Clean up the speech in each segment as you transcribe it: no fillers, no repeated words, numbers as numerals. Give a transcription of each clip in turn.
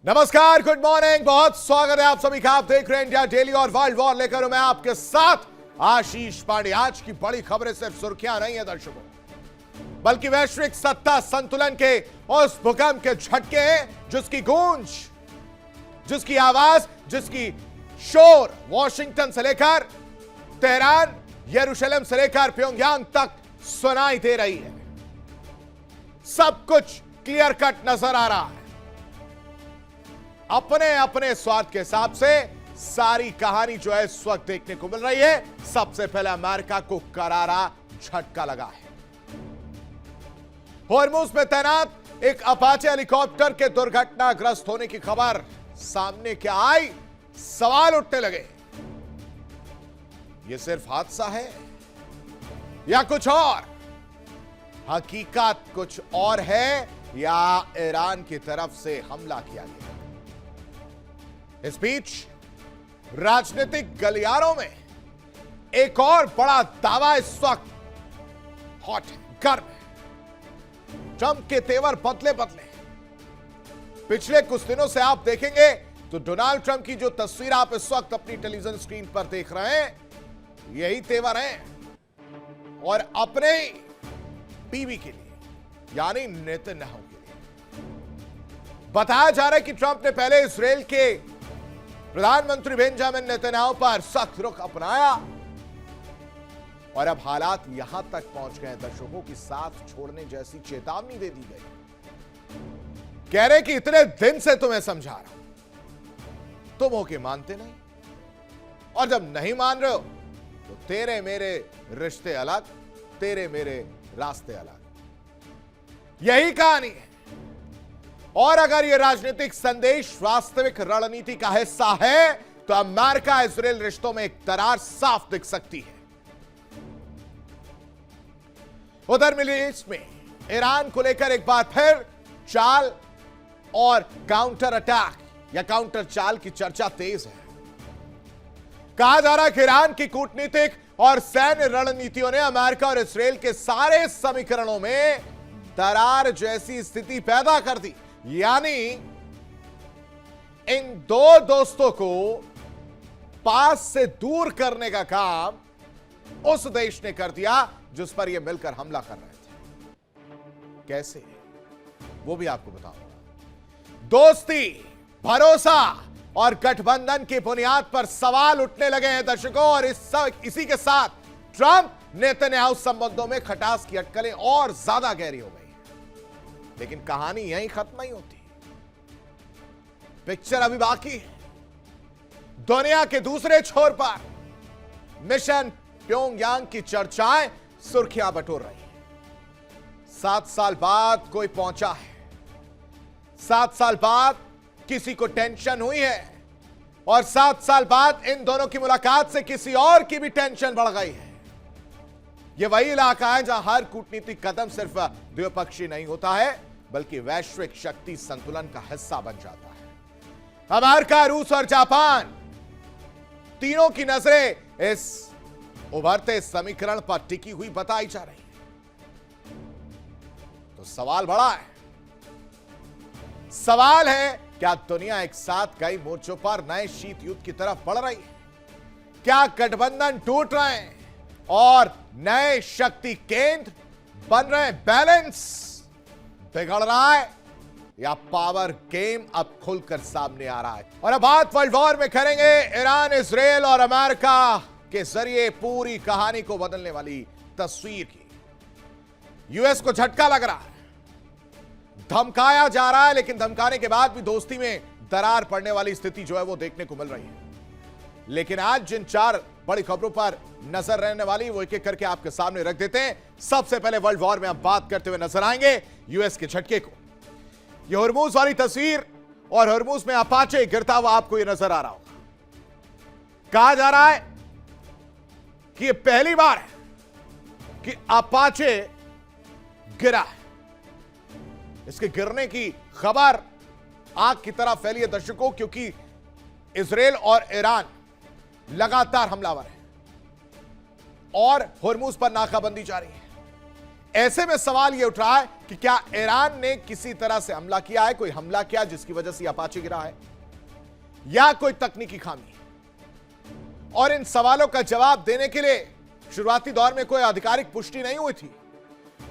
नमस्कार, good morning, बहुत स्वागत है आप सभी का। आप देख रहे हैं इंडिया डेली और वर्ल्ड वॉर लेकर मैं आपके साथ आशीष पांडे। आज की बड़ी खबरें सिर्फ सुर्खियां नहीं है दर्शकों, बल्कि वैश्विक सत्ता संतुलन के उस भूकंप के झटके हैं जिसकी गूंज, जिसकी आवाज, जिसकी शोर वॉशिंगटन से लेकर तेहरान, यरूशलेम से लेकर प्योंगयांग तक सुनाई दे रही है। सब कुछ क्लियर कट नजर आ रहा है। अपने अपने स्वार्थ के हिसाब से सारी कहानी जो है इस वक्त देखने को मिल रही है। सबसे पहले अमेरिका को करारा झटका लगा है। होर्मुज में तैनात एक अपाचे हेलीकॉप्टर के दुर्घटनाग्रस्त होने की खबर सामने क्या आई, सवाल उठने लगे। यह सिर्फ हादसा है या कुछ और? हकीकत कुछ और है या ईरान की तरफ से हमला किया गया? इस बीच राजनीतिक गलियारों में एक और बड़ा दावा इस वक्त हॉट है, गर्म है। ट्रंप के तेवर बदले बदले। पिछले कुछ दिनों से आप देखेंगे तो डोनाल्ड ट्रंप की जो तस्वीर आप इस वक्त अपनी टेलीविजन स्क्रीन पर देख रहे हैं, यही तेवर हैं। और अपने बीवी के लिए यानी नेतन्याहू के लिए बताया जा रहा है कि ट्रंप ने पहले इजरायल के प्रधानमंत्री बेंजामिन नेतन्याहू पर सख्त रुख अपनाया और अब हालात यहां तक पहुंच गए दर्शकों की साथ छोड़ने जैसी चेतावनी दे दी गई। कह रहे कि इतने दिन से तुम्हें समझा रहा हूं, तुम हो के मानते नहीं, और जब नहीं मान रहे हो तो तेरे मेरे रिश्ते अलग, तेरे मेरे रास्ते अलग। यही कहानी है। और अगर यह राजनीतिक संदेश वास्तविक रणनीति का हिस्सा है तो अमेरिका इजरायल रिश्तों में एक दरार साफ दिख सकती है। उधर मिडिल ईस्ट में ईरान को लेकर एक बार फिर चाल और काउंटर अटैक या काउंटर चाल की चर्चा तेज है। कहा जा रहा है कि ईरान की कूटनीतिक और सैन्य रणनीतियों ने अमेरिका और इजरायल के सारे समीकरणों में दरार जैसी स्थिति पैदा कर दी। यानी इन दो दोस्तों को पास से दूर करने का काम उस देश ने कर दिया जिस पर यह मिलकर हमला कर रहे थे। कैसे, वो भी आपको बताऊंगा। दोस्ती, भरोसा और गठबंधन की बुनियाद पर सवाल उठने लगे हैं दर्शकों, और इसी के साथ ट्रंप नेतन्याहू संबंधों में खटास की अटकलें और ज्यादा गहरी हो गई। लेकिन कहानी यहीं खत्म नहीं होती, पिक्चर अभी बाकी है। दुनिया के दूसरे छोर पर मिशन प्योंगयांग की चर्चाएं सुर्खियां बटोर रही हैं। 7 साल बाद कोई पहुंचा है, 7 साल बाद किसी को टेंशन हुई है, और 7 साल बाद इन दोनों की मुलाकात से किसी और की भी टेंशन बढ़ गई है। यह वही इलाका है जहां हर कूटनीतिक कदम सिर्फ द्विपक्षीय नहीं होता है, बल्कि वैश्विक शक्ति संतुलन का हिस्सा बन जाता है। अमेरिका, रूस और जापान, तीनों की नजरें इस उभरते समीकरण पर टिकी हुई बताई जा रही है। तो सवाल बड़ा है। सवाल है, क्या दुनिया एक साथ कई मोर्चों पर नए शीत युद्ध की तरफ बढ़ रही है? क्या गठबंधन टूट रहे हैं और नए शक्ति केंद्र बन रहे हैं? बैलेंस बिगड़ रहा है या पावर गेम अब खुलकर सामने आ रहा है? और अब बात वर्ल्ड वॉर में करेंगे ईरान, इजरायल और अमेरिका के जरिए पूरी कहानी को बदलने वाली तस्वीर की। यूएस को झटका लग रहा है, धमकाया जा रहा है, लेकिन धमकाने के बाद भी दोस्ती में दरार पड़ने वाली स्थिति जो है वो देखने को मिल रही है। लेकिन आज जिन 4 बड़ी खबरों पर नजर रहने वाली वो एक एक करके आपके सामने रख देते हैं। सबसे पहले वर्ल्ड वॉर में हम बात करते हुए नजर आएंगे यूएस के झटके को। ये होर्मुज वाली तस्वीर, और होर्मुज में अपाचे गिरता हुआ आपको ये नजर आ रहा होगा। कहा जा रहा है कि ये पहली बार है कि अपाचे गिरा है। इसके गिरने की खबर आग की तरह फैली है दर्शकों, क्योंकि इजरायल और ईरान लगातार हमलावर है और होर्मुज पर नाकाबंदी जारी है। ऐसे में सवाल यह उठ रहा है कि क्या ईरान ने किसी तरह से हमला किया है, कोई हमला किया जिसकी वजह से अपाचे गिरा है, या कोई तकनीकी खामी है? और इन सवालों का जवाब देने के लिए शुरुआती दौर में कोई आधिकारिक पुष्टि नहीं हुई थी।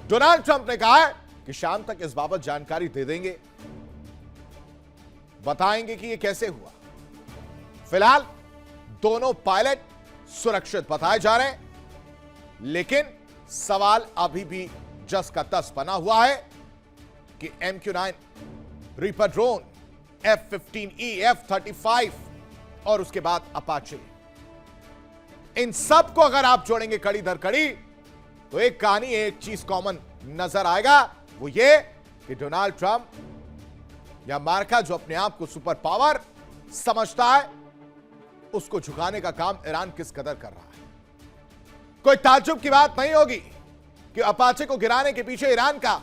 डोनाल्ड ट्रंप ने कहा है कि शाम तक इस बाबत जानकारी दे देंगे, बताएंगे कि यह कैसे हुआ। फिलहाल दोनों पायलट सुरक्षित बताए जा रहे हैं, लेकिन सवाल अभी भी जस का तस बना हुआ है कि MQ-9 reaper drone, F-15E, F-35 और उसके बाद अपाचे, इन सब को अगर आप जोड़ेंगे कड़ी दर कड़ी तो एक कहानी, एक चीज कॉमन नजर आएगा, वो ये कि डोनाल्ड ट्रंप या अमेरिका जो अपने आप को सुपर पावर समझता है, उसको झुकाने का काम ईरान किस कदर कर रहा है। कोई ताज्जुब की बात नहीं होगी कि अपाचे को गिराने के पीछे ईरान का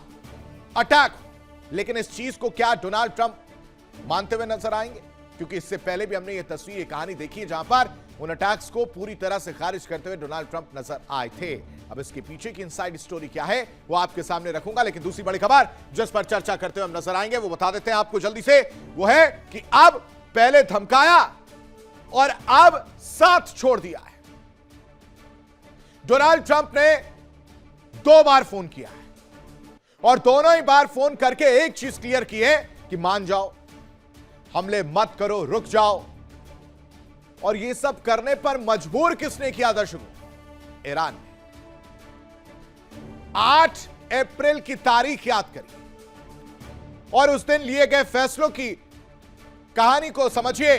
अटैक, लेकिन इस चीज को क्या डोनाल्ड ट्रंप मानते हुए नजर आएंगे? क्योंकि इससे पहले भी हमने ये तस्वीर, ये कहानी देखी है जहां पर उन अटैक्स को पूरी तरह से खारिज करते हुए डोनाल्ड ट्रंप नजर आए थे। अब इसके पीछे की इनसाइड स्टोरी क्या है वो आपके सामने रखूंगा, लेकिन दूसरी बड़ी खबर जिस पर चर्चा करते हुए हम नजर आएंगे वो बता देते हैं आपको जल्दी से, वो है कि अब पहले धमकाया और अब साथ छोड़ दिया है। डोनाल्ड ट्रंप ने 2 बार फोन किया है और दोनों ही बार फोन करके एक चीज क्लियर की है कि मान जाओ, हमले मत करो, रुक जाओ। और ये सब करने पर मजबूर किसने किया दर्शकों? ईरान ने। 8 अप्रैल की तारीख याद करिए और उस दिन लिए गए फैसलों की कहानी को समझिए,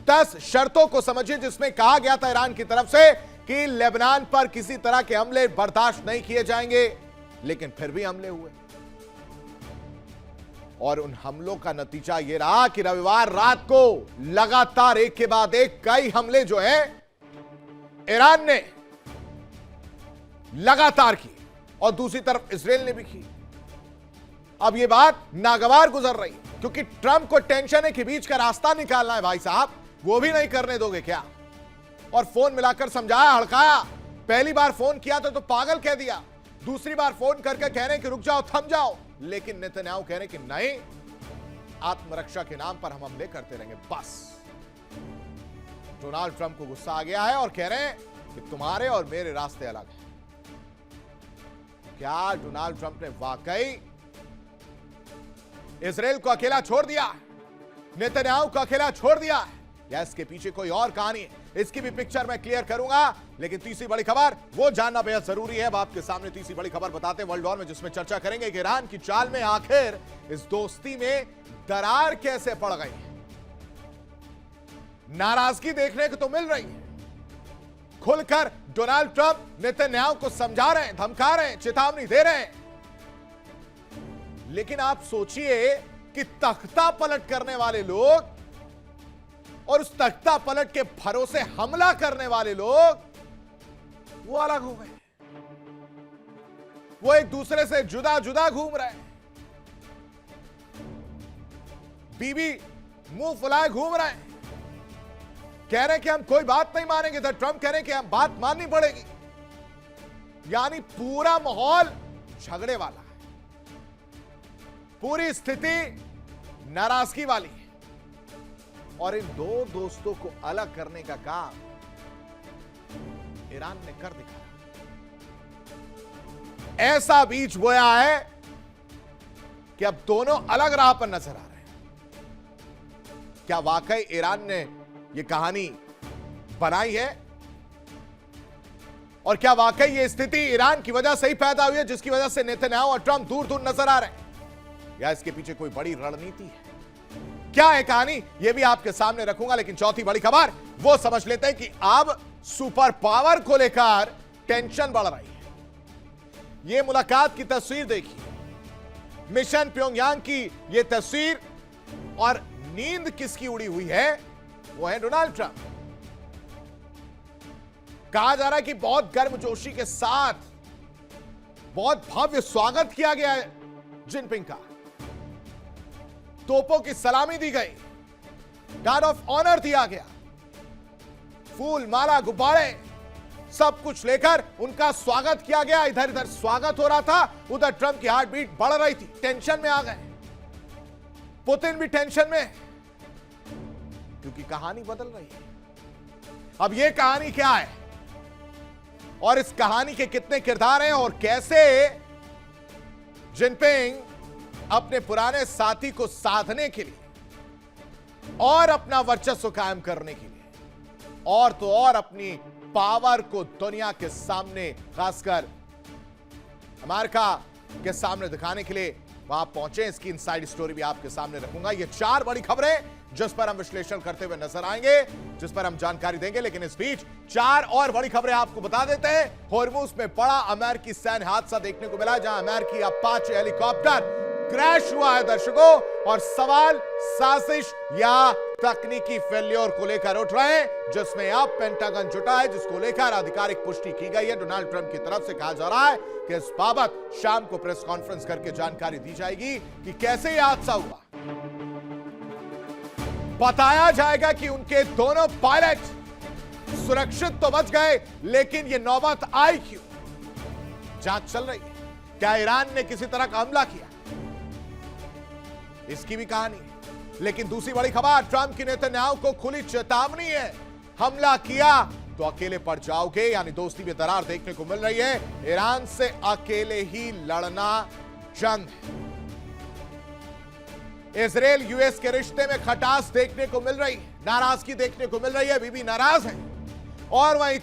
10 शर्तों को समझिए जिसमें कहा गया था ईरान की तरफ से कि लेबनान पर किसी तरह के हमले बर्दाश्त नहीं किए जाएंगे, लेकिन फिर भी हमले हुए और उन हमलों का नतीजा यह रहा कि रविवार रात को लगातार एक के बाद एक कई हमले जो है ईरान ने लगातार किए और दूसरी तरफ इजराइल ने भी की। अब यह बात नागवार गुजर रही है क्योंकि ट्रंप को टेंशन है कि बीच का रास्ता निकालना है भाई साहब, वो भी नहीं करने दोगे क्या? और फोन मिलाकर समझाया, हड़काया। पहली बार फोन किया तो पागल कह दिया, दूसरी बार फोन करके कह रहे हैं कि रुक जाओ, थम जाओ, लेकिन नेतन्याहू कह रहे हैं कि नहीं, आत्मरक्षा के नाम पर हम हमले करते रहेंगे बस। डोनाल्ड ट्रंप को गुस्सा आ गया है और कह रहे हैं कि तुम्हारे और मेरे रास्ते अलग हैं। क्या डोनाल्ड ट्रंप ने वाकई इजराइल को अकेला छोड़ दिया, नेतन्याहू को अकेला छोड़ दिया, या इसके पीछे कोई और कहानी है? इसकी भी पिक्चर मैं क्लियर करूंगा, लेकिन तीसरी बड़ी खबर वो जानना बेहद जरूरी है। अब आपके सामने तीसरी बड़ी खबर बताते हैं वर्ल्ड वॉर में, जिसमें चर्चा करेंगे कि ईरान की चाल में आखिर इस दोस्ती में दरार कैसे पड़ गई है। नाराजगी देखने को तो मिल रही है, खुलकर डोनाल्ड ट्रंप नेतन्याहू को समझा रहे हैं, धमका रहे हैं, चेतावनी दे रहे हैं, लेकिन आप सोचिए कि तख्ता पलट करने वाले लोग और उस तख्ता पलट के भरोसे हमला करने वाले लोग वो अलग हो गए, वो एक दूसरे से जुदा जुदा घूम रहे हैं, बीबी मुंह फुलाए घूम रहे हैं, कह रहे हैं कि हम कोई बात नहीं मानेंगे, तो ट्रंप कह रहे हैं कि हम बात माननी पड़ेगी। यानी पूरा माहौल झगड़े वाला है, पूरी स्थिति नाराजगी वाली है और इन दो दोस्तों को अलग करने का काम ईरान ने कर दिखाया। ऐसा बीज बोया है कि अब दोनों अलग राह पर नजर आ रहे हैं। क्या वाकई ईरान ने यह कहानी बनाई है और क्या वाकई यह स्थिति ईरान की वजह से ही पैदा हुई है जिसकी वजह से नेतन्याहू और ट्रंप दूर दूर नजर आ रहे हैं, या इसके पीछे कोई बड़ी रणनीति है? क्या है कहानी, यह भी आपके सामने रखूंगा, लेकिन चौथी बड़ी खबर वो समझ लेते हैं कि अब सुपर पावर को लेकर टेंशन बढ़ रही है। यह मुलाकात की तस्वीर देखिए, मिशन प्योंगयांग की यह तस्वीर, और नींद किसकी उड़ी हुई है? वो है डोनाल्ड ट्रंप। कहा जा रहा है कि बहुत गर्मजोशी के साथ बहुत भव्य स्वागत किया गया है जिनपिंग का, तोपों की सलामी दी गई, गार्ड ऑफ ऑनर दिया गया, फूल माला गुब्बारे सब कुछ लेकर उनका स्वागत किया गया। इधर इधर स्वागत हो रहा था, उधर ट्रंप की हार्ट बीट बढ़ रही थी। टेंशन में आ गए, पुतिन भी टेंशन में, क्योंकि कहानी बदल रही है। अब यह कहानी क्या है और इस कहानी के कितने किरदार हैं और कैसे जिनपिंग अपने पुराने साथी को साधने के लिए और अपना वर्चस्व कायम करने के लिए और तो और अपनी पावर को दुनिया के सामने, खासकर अमेरिका के सामने दिखाने के लिए वहां पहुंचे, इसकी इनसाइड स्टोरी भी आपके सामने रखूंगा। ये 4 बड़ी खबरें जिस पर हम विश्लेषण करते हुए नजर आएंगे, जिस पर हम जानकारी देंगे। लेकिन इस बीच 4 और बड़ी खबरें आपको बता देते हैं। होर्मुज में बड़ा अमेरिकी सैन्य हादसा देखने को मिला, जहां अमेरिकी अपाचे हेलीकॉप्टर क्रैश हुआ है दर्शकों, और सवाल साजिश या तकनीकी फेल्योर को लेकर उठ रहे हैं, जिसमें अब पेंटागन जुटा है, जिसको लेकर आधिकारिक पुष्टि की गई है। डोनाल्ड ट्रंप की तरफ से कहा जा रहा है कि इस बाबत शाम को प्रेस कॉन्फ्रेंस करके जानकारी दी जाएगी कि कैसे यह हादसा हुआ। बताया जाएगा कि उनके दोनों पायलट सुरक्षित तो बच गए, लेकिन यह नौबत आई क्यों? जांच चल रही है। क्या ईरान ने किसी तरह का हमला किया? इसकी भी कहानी है। लेकिन दूसरी बड़ी खबर, ट्रंप की नेतन्याहू को खुली चेतावनी है, हमला किया तो अकेले पड़ जाओगे, यानी दोस्ती में दरार देखने को मिल रही है। ईरान से अकेले ही लड़ना जंग है। इजराइल यूएस के रिश्ते में खटास देखने को मिल रही है, नाराजगी देखने को मिल रही है, बीबी नाराज है। और वहीं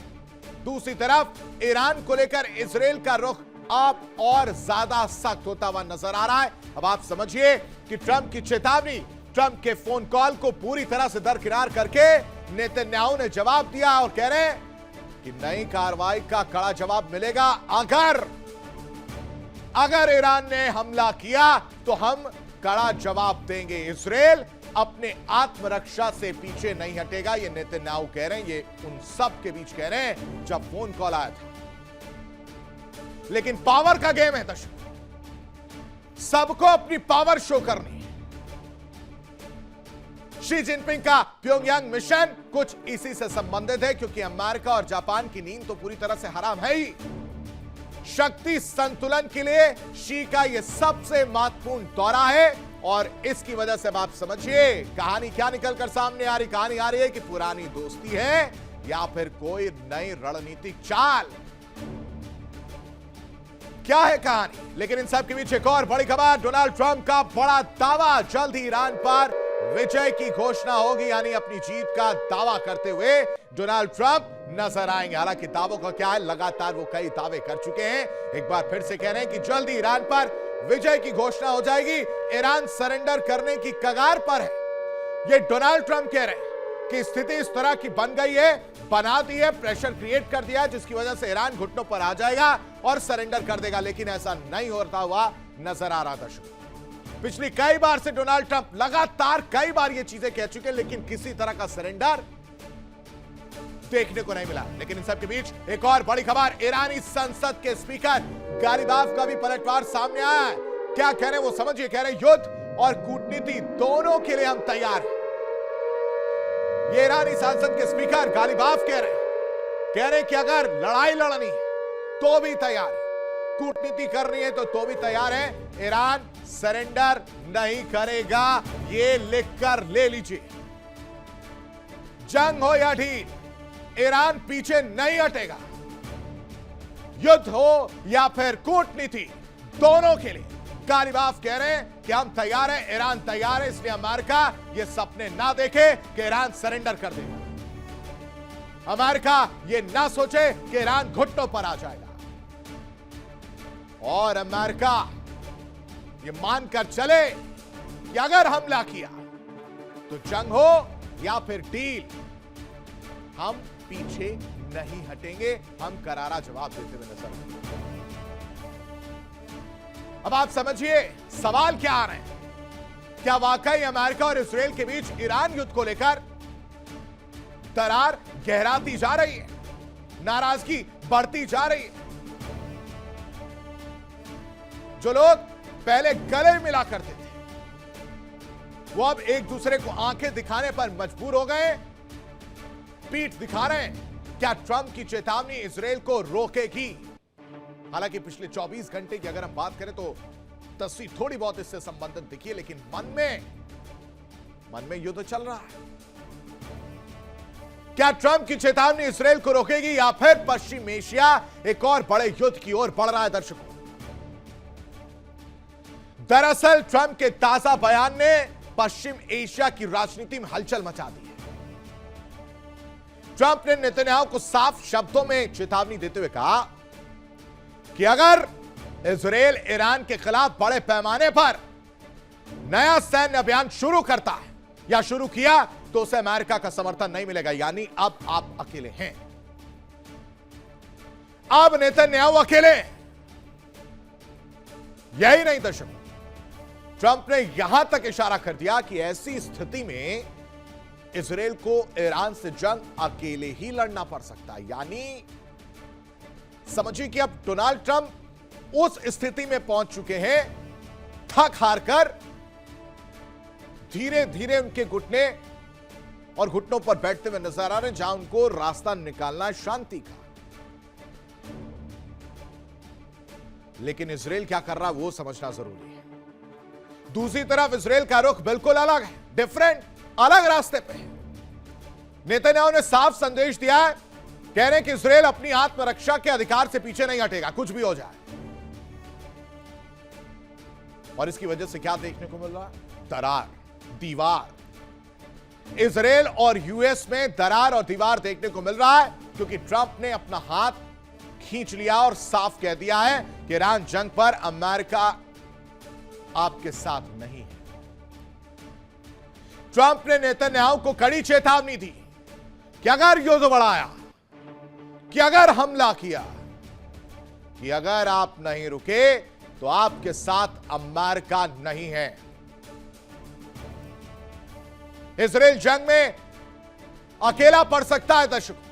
दूसरी तरफ ईरान को लेकर इजराइल का रुख अब और ज्यादा सख्त होता हुआ नजर आ रहा है। अब आप समझिए कि ट्रंप की चेतावनी, ट्रंप के फोन कॉल को पूरी तरह से दरकिनार करके नेतन्याहू ने जवाब दिया और कह रहे हैं कि नई कार्रवाई का कड़ा जवाब मिलेगा। अगर ईरान ने हमला किया तो हम कड़ा जवाब देंगे। इजराइल अपने आत्मरक्षा से पीछे नहीं हटेगा, ये नेतन्याहू कह रहे हैं। ये उन सब के बीच कह रहे हैं जब फोन कॉल आया था। लेकिन पावर का गेम है दर्शकों, सबको अपनी पावर शो करनी है। शी जिनपिंग का प्योंगयांग मिशन कुछ इसी से संबंधित है, क्योंकि अमेरिका और जापान की नींद तो पूरी तरह से हराम है ही। शक्ति संतुलन के लिए शी का यह सबसे महत्वपूर्ण दौरा है, और इसकी वजह से आप समझिए कहानी क्या निकलकर सामने आ रही। कहानी आ रही है कि पुरानी दोस्ती है या फिर कोई नई रणनीतिक चाल, क्या है कहानी। लेकिन इन सब के बीच एक और बड़ी खबर, डोनाल्ड ट्रंप का बड़ा दावा, जल्द ही ईरान पर विजय की घोषणा होगी, यानी अपनी जीत का दावा करते हुए डोनाल्ड ट्रंप नजर आएंगे। हालांकि दावों का क्या है, लगातार वो कई दावे कर चुके हैं। एक बार फिर से कह रहे हैं कि जल्द ही ईरान पर विजय की घोषणा हो जाएगी, ईरान सरेंडर करने की कगार पर है। ये डोनाल्ड ट्रंप कह रहे हैं कि स्थिति इस तरह की बन गई है, बना दी है, प्रेशर क्रिएट कर दिया है, जिसकी वजह से ईरान घुटनों पर आ जाएगा और सरेंडर कर देगा। लेकिन ऐसा नहीं होता हुआ नजर आ रहा दर्शकों। पिछली कई बार से डोनाल्ड ट्रंप लगातार कई बार ये चीजें कह चुके हैं, लेकिन किसी तरह का सरेंडर देखने को नहीं मिला। लेकिन इन सब के बीच एक और बड़ी खबर, ईरानी संसद के स्पीकर गालिबाफ का भी पलटवार सामने आया है। क्या कह रहे हैं वो समझिए, कह रहे हैं युद्ध और कूटनीति दोनों के लिए हम तैयार हैं। ये ईरानी संसद के स्पीकर गालिबाफ कह रहे हैं कि अगर लड़ाई लड़नी है तो भी तैयार है, कूटनीति करनी है तो भी तैयार है, ईरान सरेंडर नहीं करेगा, ये लिखकर ले लीजिए। जंग हो या ढील, ईरान पीछे नहीं हटेगा। युद्ध हो या फिर कूटनीति, दोनों के लिए गालिबाफ कह रहे हैं कि हम तैयार हैं, ईरान तैयार है। इसलिए अमेरिका ये सपने ना देखे कि ईरान सरेंडर कर देगा। अमेरिका ये ना सोचे कि ईरान घुटनों पर आ जाएगा, और अमेरिका ये मानकर चले कि अगर हमला किया तो जंग हो या फिर डील, हम पीछे नहीं हटेंगे, हम करारा जवाब देते हुए नजर आएंगे। अब आप समझिए सवाल क्या आ रहे हैं, क्या वाकई अमेरिका और इजराइल के बीच ईरान युद्ध को लेकर दरार गहराती जा रही है, नाराजगी बढ़ती जा रही है। जो लोग पहले गले मिला करते थे वो अब एक दूसरे को आंखें दिखाने पर मजबूर हो गए, पीठ दिखा रहे हैं। क्या ट्रंप की चेतावनी इजराइल को रोकेगी? हालांकि पिछले 24 घंटे की अगर हम बात करें तो तस्वीर थोड़ी बहुत इससे संबंधित दिखी है, लेकिन मन में युद्ध चल रहा है। क्या ट्रंप की चेतावनी इजराइल को रोकेगी या फिर पश्चिम एशिया एक और बड़े युद्ध की ओर बढ़ रहा है? दर्शकों, दरअसल ट्रंप के ताजा बयान ने पश्चिम एशिया की राजनीति में हलचल मचा दी है। ट्रंप ने नेतन्याहू को साफ शब्दों में चेतावनी देते हुए कहा कि अगर इजराइल ईरान के खिलाफ बड़े पैमाने पर नया सैन्य अभियान शुरू करता है या शुरू किया तो उसे अमेरिका का समर्थन नहीं मिलेगा। यानी अब आप अकेले हैं, अब नेतन्याहू अकेले। यही नहीं दर्शकों, ट्रंप ने यहां तक इशारा कर दिया कि ऐसी स्थिति में इजराइल को ईरान से जंग अकेले ही लड़ना पड़ सकता है। यानी समझिए कि अब डोनाल्ड ट्रंप उस स्थिति में पहुंच चुके हैं, थक हार कर धीरे धीरे उनके घुटने और घुटनों पर बैठते हुए नजर आ रहे हैं, जहां उनको रास्ता निकालना है शांति का। लेकिन इजराइल क्या कर रहा है वो समझना जरूरी है। दूसरी तरफ इजराइल का रुख बिल्कुल अलग है, डिफरेंट, अलग रास्ते पे है। नेतन्याहू ने साफ संदेश दिया है, कह रहे हैं कि इजराइल अपनी आत्मरक्षा के अधिकार से पीछे नहीं हटेगा, कुछ भी हो जाए। और इसकी वजह से क्या देखने को मिल रहा है? दरार, दीवार। इजराइल और यूएस में दरार और दीवार देखने को मिल रहा है, क्योंकि ट्रंप ने अपना हाथ खींच लिया और साफ कह दिया है कि ईरान जंग पर अमेरिका आपके साथ नहीं है। ट्रंप ने नेतन्याहू को कड़ी चेतावनी दी कि अगर युद्ध बढ़ाया, कि अगर हमला किया, कि अगर आप नहीं रुके तो आपके साथ अमेरिका नहीं है। इजराइल जंग में अकेला पड़ सकता है दर्शकों।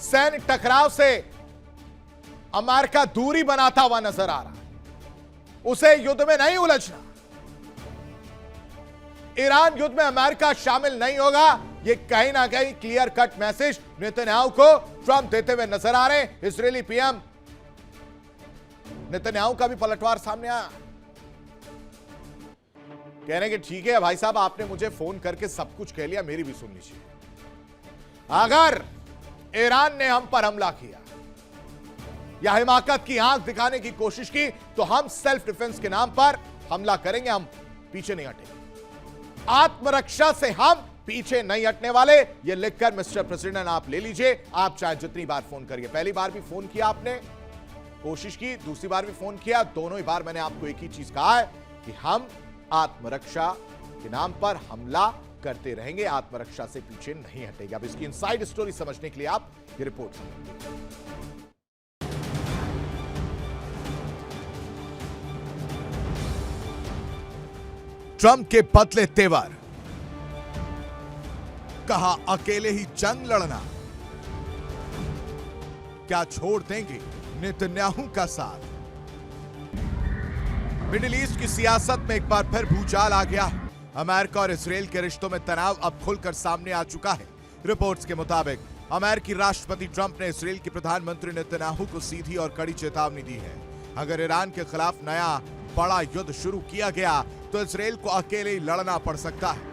सैन्य टकराव से अमेरिका दूरी बनाता हुआ नजर आ रहा है, उसे युद्ध में नहीं उलझना। ईरान युद्ध में अमेरिका शामिल नहीं होगा, यह कहीं ना कहीं क्लियर कट मैसेज नेतन्याहू को ट्रंप देते हुए नजर आ रहे हैं। इजरायली पीएम नेतन्याहू का भी पलटवार सामने आया, कह रहे हैं कि ठीक है भाई साहब, आपने मुझे फोन करके सब कुछ कह लिया, मेरी भी सुन लीजिए। अगर ईरान ने हम पर हमला किया या हिमाकत की आंख दिखाने की कोशिश की तो हम सेल्फ डिफेंस के नाम पर हमला करेंगे, हम पीछे नहीं हटेंगे। आत्मरक्षा से हम पीछे नहीं हटने वाले। यह लिखकर मिस्टर प्रेसिडेंट आप ले लीजिए। आप चाहे जितनी बार फोन करिए, पहली बार भी फोन किया आपने, कोशिश की, दूसरी बार भी फोन किया, दोनों ही बार मैंने आपको एक ही चीज कहा है कि हम आत्मरक्षा के नाम पर हमला करते रहेंगे, आत्मरक्षा से पीछे नहीं हटेगा। अब इसकी इनसाइड स्टोरी समझने के लिए आप ये रिपोर्ट सुनिए। ट्रंप के बदले तेवर, कहा अकेले ही जंग लड़ना, क्या छोड़ देंगे नेतन्याहू का साथ? मिडिल ईस्ट की सियासत में एक बार फिर भूचाल आ गया है। अमेरिका और इजराइल के रिश्तों में तनाव अब खुलकर सामने आ चुका है। रिपोर्ट्स के मुताबिक अमेरिकी राष्ट्रपति ट्रंप ने इजराइल के प्रधानमंत्री नेतन्याहू को सीधी और कड़ी चेतावनी दी है। अगर ईरान के खिलाफ नया बड़ा युद्ध शुरू किया गया तो इजराइल को अकेले ही लड़ना पड़ सकता है।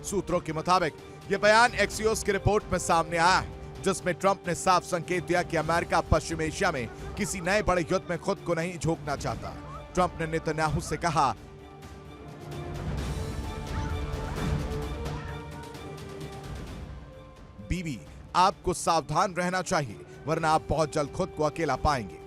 सूत्रों के मुताबिक यह बयान एक्सियोस की रिपोर्ट में सामने आया है, जिसमें ट्रंप ने साफ संकेत दिया कि अमेरिका पश्चिम एशिया में किसी नए बड़े युद्ध में खुद को नहीं झोंकना चाहता। ट्रंप ने नेतन्याहू से कहा, बीवी आपको सावधान रहना चाहिए, वरना आप बहुत जल्द खुद को अकेला पाएंगे।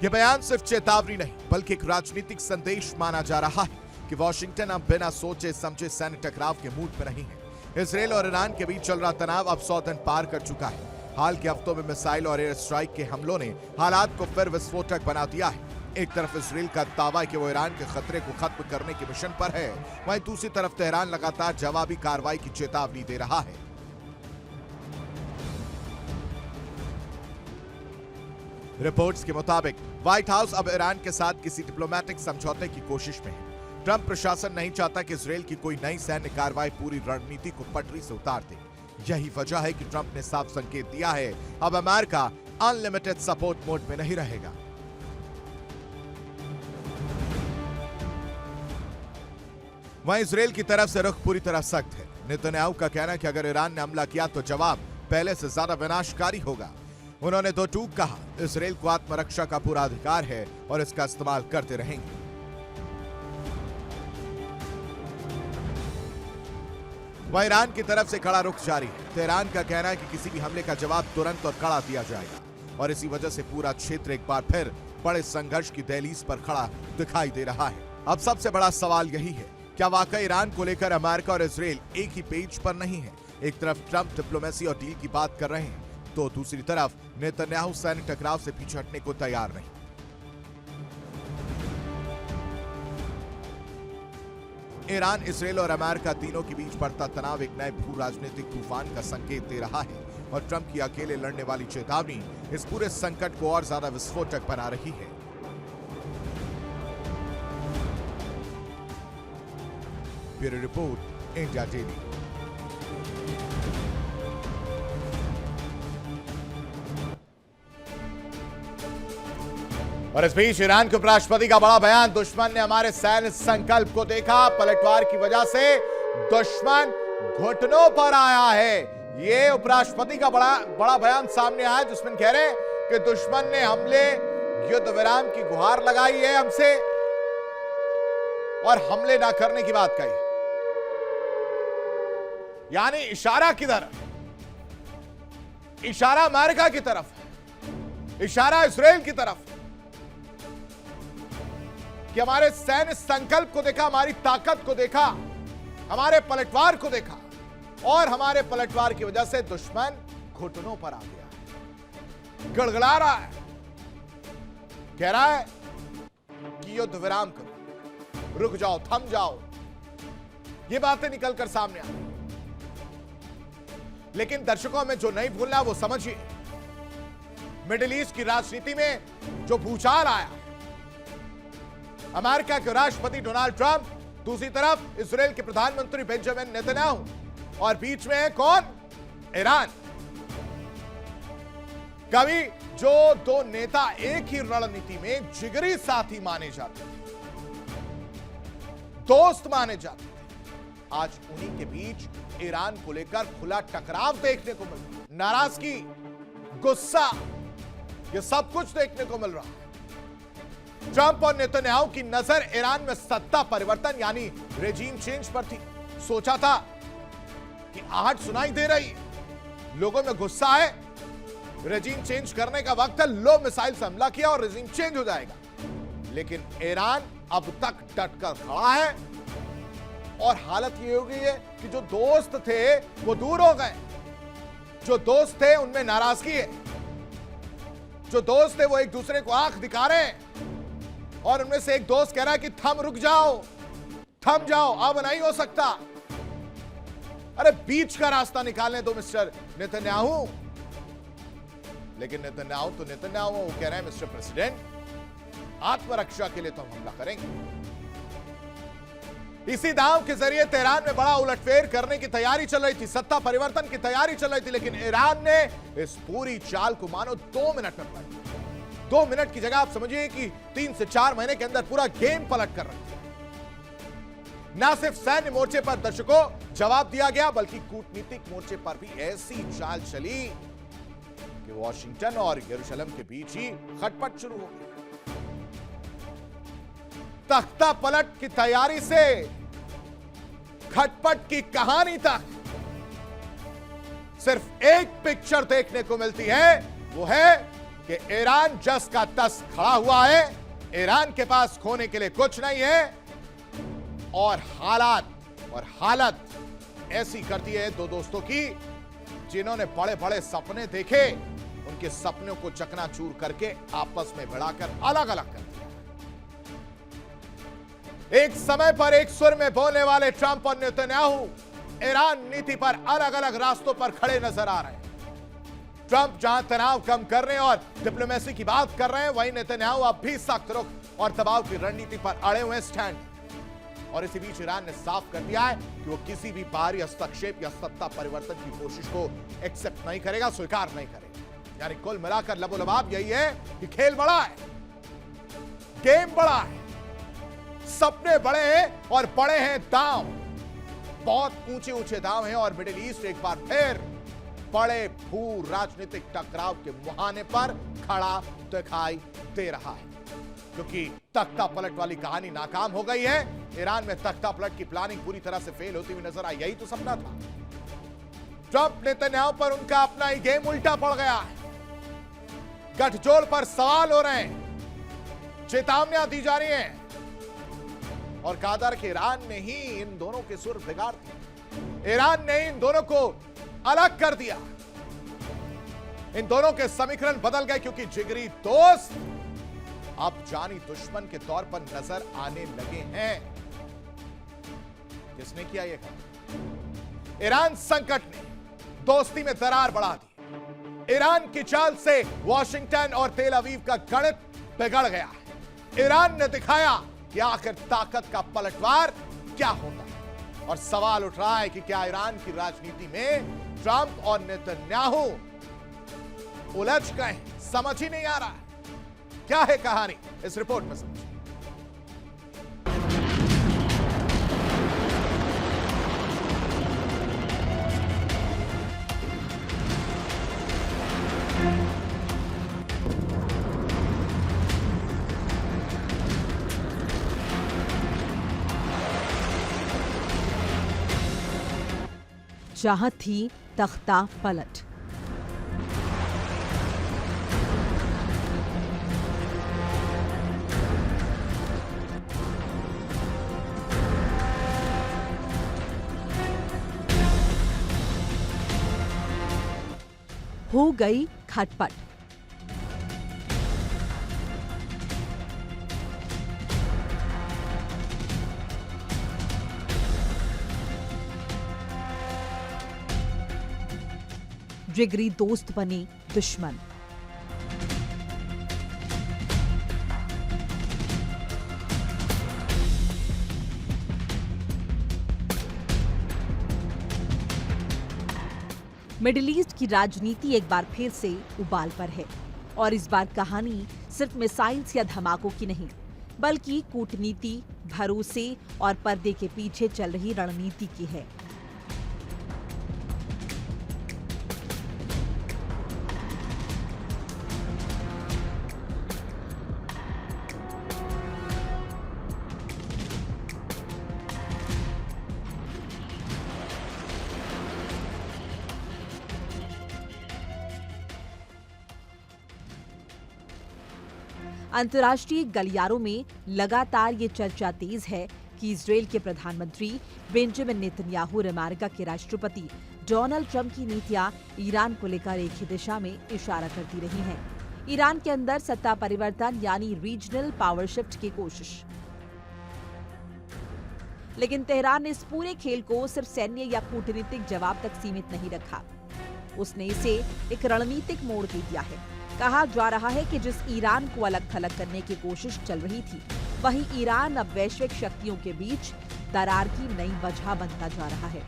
यह बयान सिर्फ चेतावनी नहीं बल्कि एक राजनीतिक संदेश माना जा रहा है कि वॉशिंगटन अब बिना सोचे समझे सैन्य टकराव के मूड में नहीं है। इजराइल और ईरान के बीच चल रहा तनाव अब 100 दिन पार कर चुका है। हाल के हफ्तों में मिसाइल और एयर स्ट्राइक के हमलों ने हालात को फिर विस्फोटक बना दिया है। एक तरफ इजराइल का दावा है कि वो ईरान के खतरे को खत्म करने के मिशन पर है, वहीं दूसरी तरफ तेहरान लगातार जवाबी कार्रवाई की चेतावनी दे रहा है। रिपोर्ट्स के मुताबिक व्हाइट हाउस अब ईरान के साथ किसी डिप्लोमेटिक समझौते की कोशिश में है। ट्रंप प्रशासन नहीं चाहता कि इजरायल की कोई नई सैन्य कार्रवाई पूरी रणनीति को पटरी से उतार दे। यही वजह है कि ट्रंप ने साफ संकेत दिया है, अब अमेरिका अनलिमिटेड सपोर्ट मोड में नहीं रहेगा। वहीं इजरायल की तरफ से रुख पूरी तरह सख्त है। नेतन्याहू का कहना है कि अगर ईरान ने हमला किया तो जवाब पहले से ज्यादा विनाशकारी होगा। उन्होंने दो टूक कहा, इजरायल को आत्मरक्षा का पूरा अधिकार है और इसका इस्तेमाल करते रहेंगे। वहीं ईरान की तरफ से कड़ा रुख जारी है। तेहरान का कहना है कि किसी भी हमले का जवाब तुरंत और कड़ा दिया जाएगा और इसी वजह से पूरा क्षेत्र एक बार फिर बड़े संघर्ष की दहलीज पर खड़ा दिखाई दे रहा है। अब सबसे बड़ा सवाल यही है, क्या वाकई ईरान को लेकर अमेरिका और इजरायल एक ही पेज पर नहीं है? एक तरफ ट्रंप डिप्लोमेसी और डील की बात कर रहे हैं, तो दूसरी तरफ नेतन्याहू सैन्य टकराव से पीछे हटने को तैयार नहीं। ईरान, इजरायल और अमेरिका तीनों के बीच बढ़ता तनाव एक नए भू राजनीतिक तूफान का संकेत दे रहा है और ट्रंप की अकेले लड़ने वाली चेतावनी इस पूरे संकट को और ज्यादा विस्फोटक बना रही है। Bureau report, India daily. और इस बीच ईरान के उपराष्ट्रपति का बड़ा बयान, दुश्मन ने हमारे सैन्य संकल्प को देखा, पलटवार की वजह से दुश्मन घुटनों पर आया है। यह उपराष्ट्रपति का बड़ा बयान सामने आया, जिसमें कह रहे हैं कि दुश्मन ने हमले, युद्ध विराम की गुहार लगाई है हमसे और हमले ना करने की बात कही। यानी इशारा किधर? इशारा अमेरिका की तरफ, इशारा इजरायल की तरफ कि हमारे सैन्य संकल्प को देखा, हमारी ताकत को देखा, हमारे पलटवार को देखा और हमारे पलटवार की वजह से दुश्मन घुटनों पर आ गया, गड़गड़ा रहा है, कह रहा है कि युद्ध विराम करो, रुक जाओ, थम जाओ। ये बातें निकलकर सामने आ रही। लेकिन दर्शकों में जो नहीं भूलना वो समझिए, मिडिल ईस्ट की राजनीति में जो भूचाल आया, अमेरिका के राष्ट्रपति डोनाल्ड ट्रंप, दूसरी तरफ इजरायल के प्रधानमंत्री बेंजामिन नेतन्याहू और बीच में है कौन? ईरान। कभी जो दो नेता एक ही रणनीति में जिगरी साथी माने जाते थे, दोस्त माने जाते थे, आज उन्हीं के बीच ईरान को लेकर खुला टकराव देखने को मिल रहा है। नाराजगी, गुस्सा, यह सब कुछ देखने को मिल रहा है। ट्रंप और नेतन्याहू की नजर ईरान में सत्ता परिवर्तन यानी रेजीम चेंज पर थी। सोचा था कि आहट सुनाई दे रही है, लोगों में गुस्सा है, रेजीम चेंज करने का वक्त है, लो मिसाइल से हमला किया और रेजीम चेंज हो जाएगा। लेकिन ईरान अब तक डटकर खड़ा है और हालत ये हो गई है कि जो दोस्त थे वो दूर हो गए, जो दोस्त थे उनमें नाराजगी है, जो दोस्त थे वो एक दूसरे को आंख दिखा रहे हैं और उनमें से एक दोस्त कह रहा है कि रुक जाओ, थम जाओ, अब नहीं हो सकता। अरे बीच का रास्ता निकालने दो मिस्टर नेतन्याहू। लेकिन नेतन्याहू तो नेतन्याहू, वो कह रहे हैं मिस्टर प्रेसिडेंट, आत्मरक्षा के लिए तो हम हमला करेंगे। इसी दांव के जरिए तेहरान में बड़ा उलटफेर करने की तैयारी चल रही थी, सत्ता परिवर्तन की तैयारी चल रही थी, लेकिन ईरान ने इस पूरी चाल को मानो 2 मिनट में पलट दिया। 2 मिनट की जगह आप समझिए कि 3 से 4 महीने के अंदर पूरा गेम पलट कर रखा। ना सिर्फ सैन्य मोर्चे पर दर्शकों जवाब दिया गया, बल्कि कूटनीतिक मोर्चे पर भी ऐसी चाल चली कि वॉशिंगटन और यरूशलेम के बीच ही खटपट शुरू हो गई। तख्ता पलट की तैयारी से खटपट की कहानी तक सिर्फ एक पिक्चर देखने को मिलती है, वो है कि ईरान जस का तस खड़ा हुआ है, ईरान के पास खोने के लिए कुछ नहीं है और हालत ऐसी करती है दो दोस्तों की जिन्होंने बड़े बड़े सपने देखे, उनके सपनों को चकनाचूर करके आपस में भिड़ाकर अलग अलग कर दिया। एक समय पर एक सुर में बोलने वाले ट्रंप और नेतन्याहू ईरान नीति पर अलग अलग रास्तों पर खड़े नजर आ रहे हैं। ट्रंप जहां तनाव कम कर रहे हैं और डिप्लोमेसी की बात कर रहे हैं, वहीं नेतन्याहू अब भी सख्त रुख और दबाव की रणनीति पर अड़े हुए स्टैंड। और इसी बीच ईरान ने साफ कर दिया है कि वो किसी भी बाहरी हस्तक्षेप या सत्ता परिवर्तन की कोशिश को एक्सेप्ट नहीं करेगा, स्वीकार नहीं करेगा। यानी कुल मिलाकर लबोलबाब यही है कि खेल बड़ा है, गेम बड़ा है, सपने बड़े हैं और बड़े हैं दांव। बहुत ऊंचे ऊंचे दांव हैं और मिडिल ईस्ट एक बार फिर बड़े भू राजनीतिक टकराव के मुहाने पर खड़ा दिखाई दे रहा है, क्योंकि तख्ता पलट वाली कहानी नाकाम हो गई है। ईरान में तख्ता पलट की प्लानिंग पूरी तरह से फेल होती हुई नजर आई। यही तो सपना था। ट्रंप नेतन्याहू पर उनका अपना ही गेम उल्टा पड़ गया है। गठजोड़ पर सवाल हो रहे हैं, चेतावनियां दी जा रही हैं और कादर के ईरान ने ही इन दोनों के सुर बिगाड़ दिए। ईरान ने इन दोनों को अलग कर दिया। इन दोनों के समीकरण बदल गए, क्योंकि जिगरी दोस्त अब जानी दुश्मन के तौर पर नजर आने लगे हैं। किसने किया यह काम? ईरान संकट ने दोस्ती में दरार बढ़ा दी। ईरान की चाल से वॉशिंगटन और तेल अवीव का गणित बिगड़ गया है। ईरान ने दिखाया कि आखिर ताकत का पलटवार क्या होता है। और सवाल उठ रहा है कि क्या ईरान की राजनीति में ट्रंप और नेतन्याहू उलझ गए? समझ ही नहीं आ रहा है क्या है कहानी, इस रिपोर्ट में समझिए। जहां थी तख्ता पलट। हो गई खटपट। जिगरी दोस्त बने दुश्मन। मिडिल ईस्ट की राजनीति एक बार फिर से उबाल पर है और इस बार कहानी सिर्फ मिसाइल्स या धमाकों की नहीं, बल्कि कूटनीति, भरोसे और पर्दे के पीछे चल रही रणनीति की है। अंतर्राष्ट्रीय गलियारों में लगातार ये चर्चा तेज है कि इजरायल के प्रधानमंत्री बेंजामिन नेतन्याहू और अमेरिका के राष्ट्रपति डोनाल्ड ट्रंप की नीतियां ईरान को लेकर एक ही दिशा में इशारा करती रही हैं। ईरान के अंदर सत्ता परिवर्तन यानी रीजनल पावर शिफ्ट की कोशिश। लेकिन तेहरान ने इस पूरे खेल को सिर्फ सैन्य या कूटनीतिक जवाब तक सीमित नहीं रखा। उसने इसे एक रणनीतिक मोड़ दे दिया है। कहा जा रहा है कि जिस ईरान को अलग थलग करने की कोशिश चल रही थी, वही ईरान अब वैश्विक शक्तियों के बीच दरार की नई वजह बनता जा रहा है।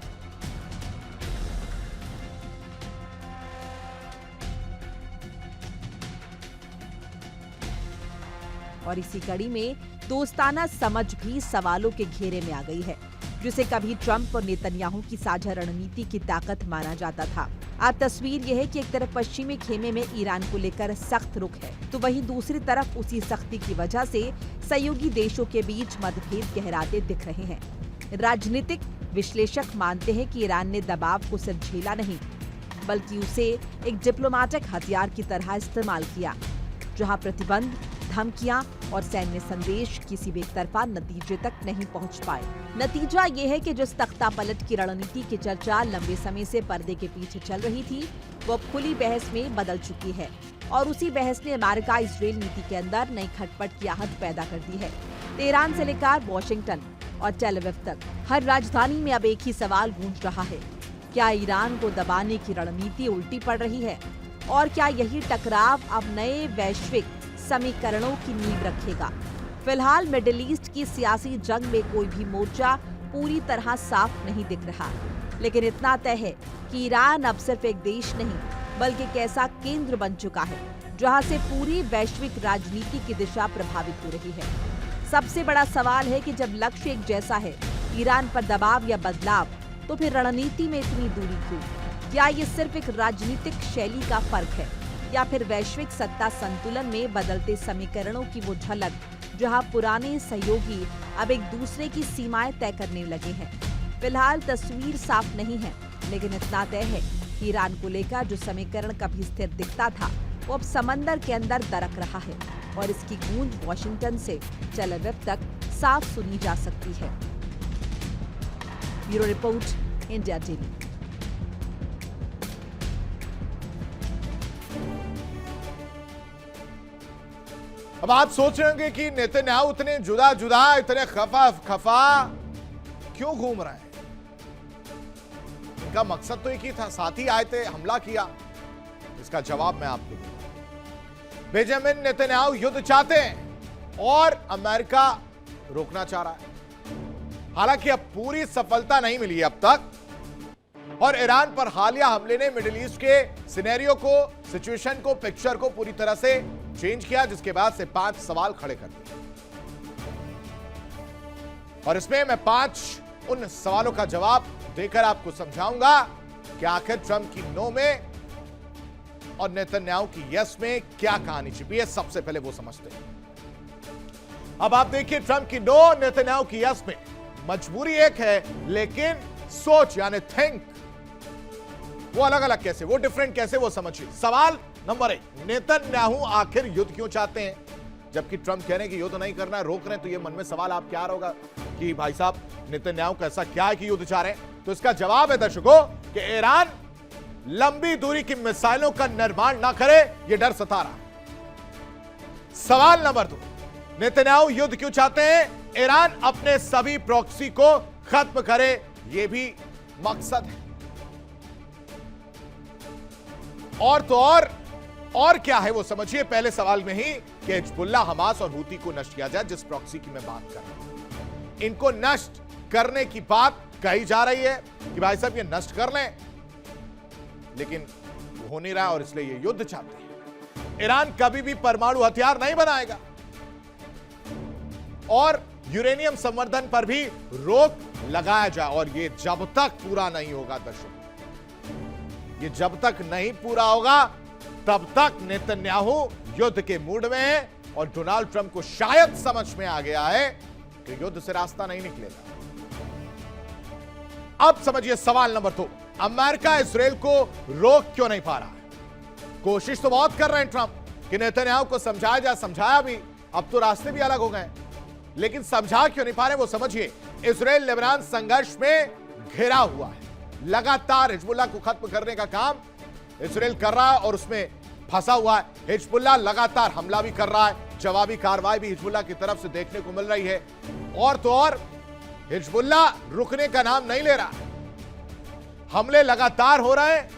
और इसी कड़ी में दोस्ताना समझ भी सवालों के घेरे में आ गई है, जिसे कभी ट्रंप और नेतन्याहू की साझा रणनीति की ताकत माना जाता था। आज तस्वीर यह है कि एक तरफ पश्चिमी खेमे में ईरान को लेकर सख्त रुख है, तो वहीं दूसरी तरफ उसी सख्ती की वजह से सहयोगी देशों के बीच मतभेद गहराते दिख रहे हैं। राजनीतिक विश्लेषक मानते हैं कि ईरान ने दबाव को सिर्फ झेला नहीं, बल्कि उसे एक डिप्लोमेटिक हथियार की तरह इस्तेमाल किया, जहां प्रतिबंध, धमकियां और सैन्य संदेश किसी भी एकतरफा नतीजे तक नहीं पहुंच पाए। नतीजा ये है कि जिस तख्ता पलट की रणनीति की चर्चा लंबे समय से पर्दे के पीछे चल रही थी, वो अब खुली बहस में बदल चुकी है और उसी बहस ने अमेरिका इजरायल नीति के अंदर नई खटपट की आहट पैदा कर दी है। तेहरान से लेकर वॉशिंगटन और टेल अवीव तक हर राजधानी में अब एक ही सवाल गूंज रहा है, क्या ईरान को दबाने की रणनीति उल्टी पड़ रही है और क्या यही टकराव अब नए वैश्विक समीकरणों की नींव रखेगा? फिलहाल मिडिल ईस्ट की सियासी जंग में कोई भी मोर्चा पूरी तरह साफ नहीं दिख रहा, लेकिन इतना तय है कि ईरान अब सिर्फ एक देश नहीं बल्कि एक ऐसा केंद्र बन चुका है जहां से पूरी वैश्विक राजनीति की दिशा प्रभावित हो रही है। सबसे बड़ा सवाल है कि जब लक्ष्य एक जैसा है, ईरान पर दबाव या बदलाव, तो फिर रणनीति में इतनी दूरी क्यों? क्या ये सिर्फ एक राजनीतिक शैली का फर्क है या फिर वैश्विक सत्ता संतुलन में बदलते समीकरणों की वो झलक जहां पुराने सहयोगी अब एक दूसरे की सीमाएं तय करने लगे हैं? फिलहाल तस्वीर साफ नहीं है, लेकिन इतना तय है कि ईरान को लेकर जो समीकरण कभी स्थिर दिखता था वो अब समंदर के अंदर दरक रहा है और इसकी गूंज वॉशिंगटन से टेल अवीव तक साफ सुनी जा सकती है। Bureau report, India TV. अब आप सोच रहे होंगे कि नेतन्याहू इतने जुदा जुदा, इतने खफा क्यों घूम रहे हैं? इनका मकसद तो एक ही था, साथ ही आए थे, हमला किया। इसका जवाब मैं आपको दूंगा। बेंजामिन नेतन्याहू युद्ध चाहते हैं और अमेरिका रोकना चाह रहा है। हालांकि अब पूरी सफलता नहीं मिली अब तक, और ईरान पर हालिया हमले ने मिडिल ईस्ट के सिनेरियो को, सिचुएशन को, पिक्चर को पूरी तरह से चेंज किया, जिसके बाद से 5 सवाल खड़े कर दिए। और इसमें मैं 5 उन सवालों का जवाब देकर आपको समझाऊंगा कि आखिर ट्रंप की नो में और नेतन्याहू की यस में क्या कहानी छिपी है। सबसे पहले वो समझते हैं। अब आप देखिए, ट्रंप की नो, नेतन्याहू की यस में मजबूरी एक है, लेकिन सोच यानी थिंक वो अलग अलग कैसे, वो डिफरेंट कैसे, वो समझिए। सवाल नंबर 1, नेतन्याहू आखिर युद्ध क्यों चाहते हैं जबकि ट्रंप कह रहे हैं कि युद्ध नहीं करना है, रोक रहे हैं? तो ये मन में सवाल आप क्या होगा कि भाई साहब नेतन्याहू का ऐसा क्या है कि युद्ध चाह रहे हैं? तो इसका जवाब है दर्शकों कि ईरान लंबी दूरी की मिसाइलों का निर्माण ना करे, यह डर सता रहा है। सवाल नंबर 2, नेतन्याहू युद्ध क्यों चाहते हैं? ईरान अपने सभी प्रॉक्सी को खत्म करे, यह भी मकसद है। और तो और क्या है वो समझिए पहले सवाल में ही कि हिजबुल्लाह, हमास और हूती को नष्ट किया जाए, जिस प्रॉक्सी की मैं बात कर रहा हूं। इनको नष्ट करने की बात कही जा रही है कि भाई साहब ये नष्ट कर लें, लेकिन हो नहीं रहा और इसलिए ये युद्ध चाहते हैं। ईरान कभी भी परमाणु हथियार नहीं बनाएगा और यूरेनियम संवर्धन पर भी रोक लगाया जाए, और ये जब तक पूरा नहीं होगा दर्शकों, ये जब तक नहीं पूरा होगा तब तक नेतन्याहू युद्ध के मूड में है। और डोनाल्ड ट्रंप को शायद समझ में आ गया है कि युद्ध से रास्ता नहीं निकलेगा। अब समझिए सवाल नंबर 2, अमेरिका इजराइल को रोक क्यों नहीं पा रहा है? कोशिश तो बहुत कर रहे हैं ट्रंप कि नेतन्याहू को समझाया जाए, समझाया भी, अब तो रास्ते भी अलग हो गए, लेकिन समझा क्यों नहीं पा रहे वो समझिए। इजराइल लेबनान संघर्ष में घिरा हुआ है, लगातार हिजबुल्लाह को खत्म करने का काम इजराइल कर रहा है और उसमें फंसा हुआ है। हिजबुल्लाह लगातार हमला भी कर रहा है, जवाबी कार्रवाई भी हिजबुल्लाह की तरफ से देखने को मिल रही है। और तो और हिजबुल्लाह रुकने का नाम नहीं ले रहा, हमले लगातार हो रहे हैं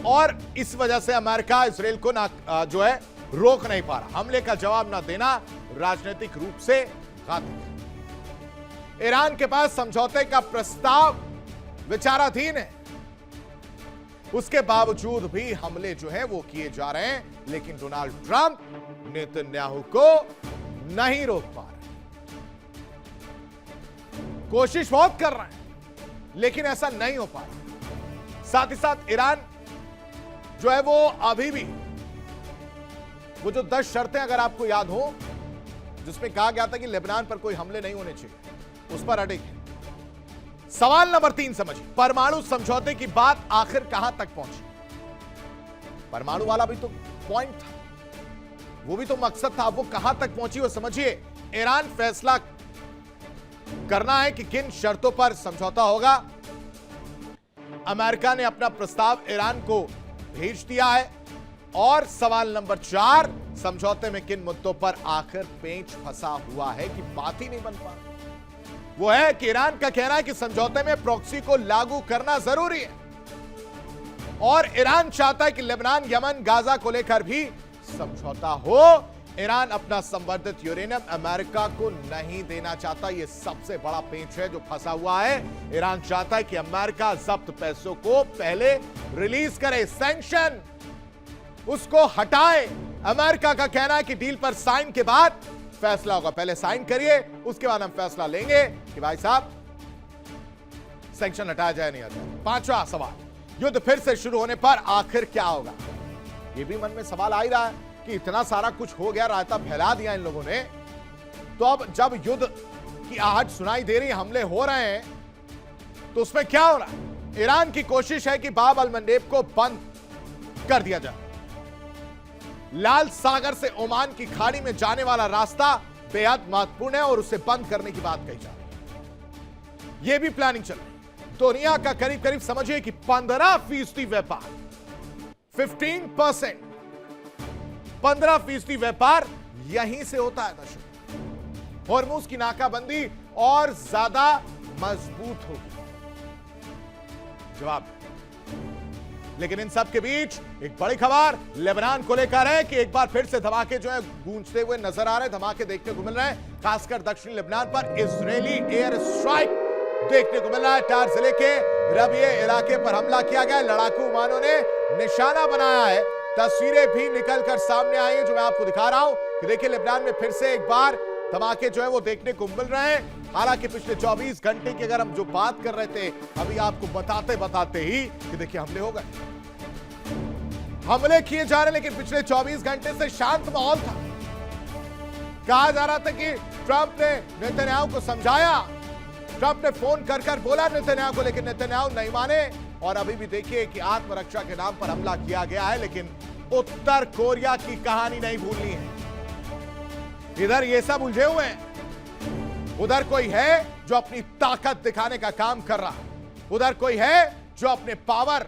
और इस वजह से अमेरिका इजराइल को ना जो है रोक नहीं पा रहा। हमले का जवाब ना देना राजनीतिक रूप से घातक है। ईरान के पास समझौते का प्रस्ताव विचाराधीन है, उसके बावजूद भी हमले जो है वो किए जा रहे हैं, लेकिन डोनाल्ड ट्रंप नेतन्याहू को नहीं रोक पा रहे। कोशिश बहुत कर रहे हैं लेकिन ऐसा नहीं हो पा रहा। साथ ही साथ ईरान जो है वो अभी भी वो जो 10 शर्तें अगर आपको याद हो जिसमें कहा गया था कि लेबनान पर कोई हमले नहीं होने चाहिए, उस पर अड़िग है। सवाल नंबर 3 समझिए, परमाणु समझौते की बात आखिर कहां तक पहुंची? परमाणु वाला भी तो पॉइंट था, वो भी तो मकसद था, वो कहां तक पहुंची वो समझिए। ईरान फैसला करना है कि किन शर्तों पर समझौता होगा। अमेरिका ने अपना प्रस्ताव ईरान को भेज दिया है। और सवाल नंबर 4, समझौते में किन मुद्दों पर आखिर पेंच फंसा हुआ है कि बात ही नहीं बन पा रही। वो है कि ईरान का कहना है कि समझौते में प्रॉक्सी को लागू करना जरूरी है और ईरान चाहता है कि लेबनान, यमन, गाजा को लेकर भी समझौता हो। ईरान अपना संवर्धित यूरेनियम अमेरिका को नहीं देना चाहता। यह सबसे बड़ा पेंच है जो फंसा हुआ है। ईरान चाहता है कि अमेरिका जब्त पैसों को पहले रिलीज करे, सैंक्शन उसको हटाए। अमेरिका का कहना है कि डील पर साइन के बाद फैसला होगा, पहले साइन करिए उसके बाद हम फैसला लेंगे कि भाई साहब सैंक्शन हटाया जाए नहीं हटाया। पांचवा सवाल, युद्ध फिर से शुरू होने पर आखिर क्या होगा? यह भी मन में सवाल आ ही रहा है कि इतना सारा कुछ हो गया, रायता फैला दिया इन लोगों ने, तो अब जब युद्ध की आहट सुनाई दे रही है, हमले हो रहे हैं, तो उसमें क्या हो रहा है? ईरान की कोशिश है कि बाब अल मंडेब को बंद कर दिया जाए। लाल सागर से ओमान की खाड़ी में जाने वाला रास्ता बेहद महत्वपूर्ण है और उसे बंद करने की बात कही जा रही है। यह भी प्लानिंग चल रही है। दुनिया का करीब करीब समझिए कि 15% व्यापार, 15%, 15% व्यापार यहीं से होता है। दर्शक, हॉर्मुज की नाकाबंदी और ज्यादा मजबूत होगी। जवाब, लेकिन इन सब के बीच एक बड़ी खबर लेबनान को लेकर है कि एक बार फिर से धमाके जो है गूंजते हुए नजर आ रहे हैं। धमाके देखने को मिल रहे हैं, खासकर दक्षिणी लेबनान पर इजरायली एयर स्ट्राइक देखने को मिल रहा है। टार जिले के रबिये इलाके पर हमला किया गया, लड़ाकू विमानों ने निशाना बनाया है। तस्वीरें भी निकलकर सामने आई हैं जो मैं आपको दिखा रहा हूं कि देखिए लेबनान में फिर से एक बार धमाके जो है वो देखने को मिल रहे हैं। हालांकि पिछले 24 घंटे की अगर हम जो बात कर रहे थे अभी आपको बताते ही कि देखिए हमले हो गए, हमले किए जा रहे, लेकिन पिछले 24 घंटे से शांत माहौल था। कहा जा रहा था कि ट्रंप ने नेतन्याहू को समझाया, ट्रंप ने फोन कर बोला नेतन्याहू को, लेकिन नेतन्याहू नहीं माने। और अभी भी देखिए कि आत्मरक्षा के नाम पर हमला किया गया है, लेकिन उत्तर कोरिया की कहानी नहीं भूलनी है। इधर ये सब उलझे हुए हैं, उधर कोई है जो अपनी ताकत दिखाने का काम कर रहा है, उधर कोई है जो अपने पावर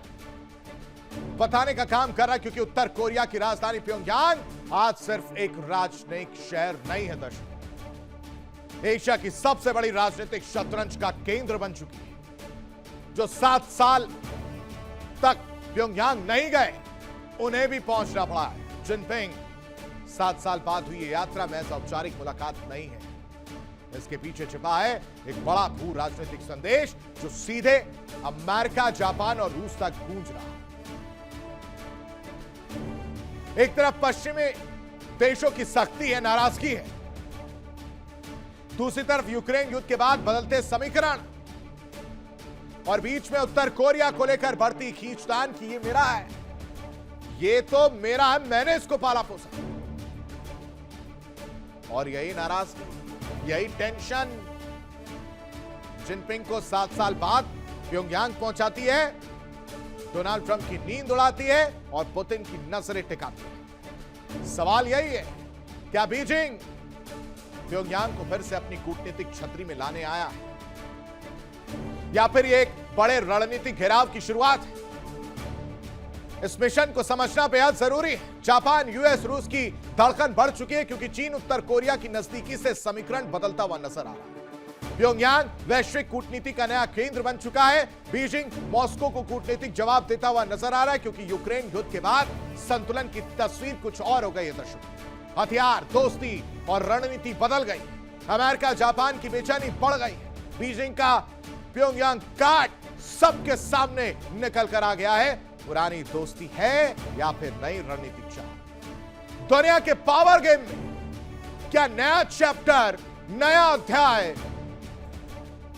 बताने का काम कर रहा है, क्योंकि उत्तर कोरिया की राजधानी प्योंगयांग आज सिर्फ एक राजनयिक शहर नहीं है दर्शक, एशिया की सबसे बड़ी राजनीतिक शतरंज का केंद्र बन चुकी है। जो 7 साल तक प्योंगयांग नहीं गए उन्हें भी पहुंचना पड़ा है। जिनपिंग 7 साल बाद हुई यात्रा में औपचारिक मुलाकात नहीं है, इसके पीछे छिपा है एक बड़ा भू राजनीतिक संदेश जो सीधे अमेरिका, जापान और रूस तक गूंज रहा है। एक तरफ पश्चिमी देशों की सख्ती है, नाराजगी है, दूसरी तरफ यूक्रेन युद्ध के बाद बदलते समीकरण, और बीच में उत्तर कोरिया को लेकर बढ़ती खींचतान की ये मेरा है, ये तो मेरा है, मैंने इसको पाला पोसा। और यही नाराजगी, यही टेंशन जिनपिंग को 7 साल बाद प्योंगयांग पहुंचाती है, डोनाल्ड ट्रंप की नींद उड़ाती है और पुतिन की नजरें टिकाती है। सवाल यही है, क्या बीजिंग प्योंगयांग को फिर से अपनी कूटनीतिक छतरी में लाने आया है, या फिर ये एक बड़े रणनीतिक घेराव की शुरुआत है? इस मिशन को समझना बेहद जरूरी है। जापान, यूएस, रूस की धड़कन बढ़ चुकी है क्योंकि चीन उत्तर कोरिया की नजदीकी से समीकरण बदलता हुआ नजर आ रहा है। प्योंगयांग वैश्विक कूटनीति का नया केंद्र बन चुका है। बीजिंग मॉस्को को कूटनीतिक जवाब देता हुआ नजर आ रहा है, क्योंकि यूक्रेन युद्ध के बाद संतुलन की तस्वीर कुछ और हो गई है दर्शकों। हथियार, दोस्ती और रणनीति बदल गई। अमेरिका, जापान की बेचैनी बढ़ गई। बीजिंग का प्योंगयांग काट सबके सामने निकल कर आ गया है। पुरानी दोस्ती है या फिर नई रणनीतिक चाल? दुनिया के पावर गेम में क्या नया चैप्टर, नया अध्याय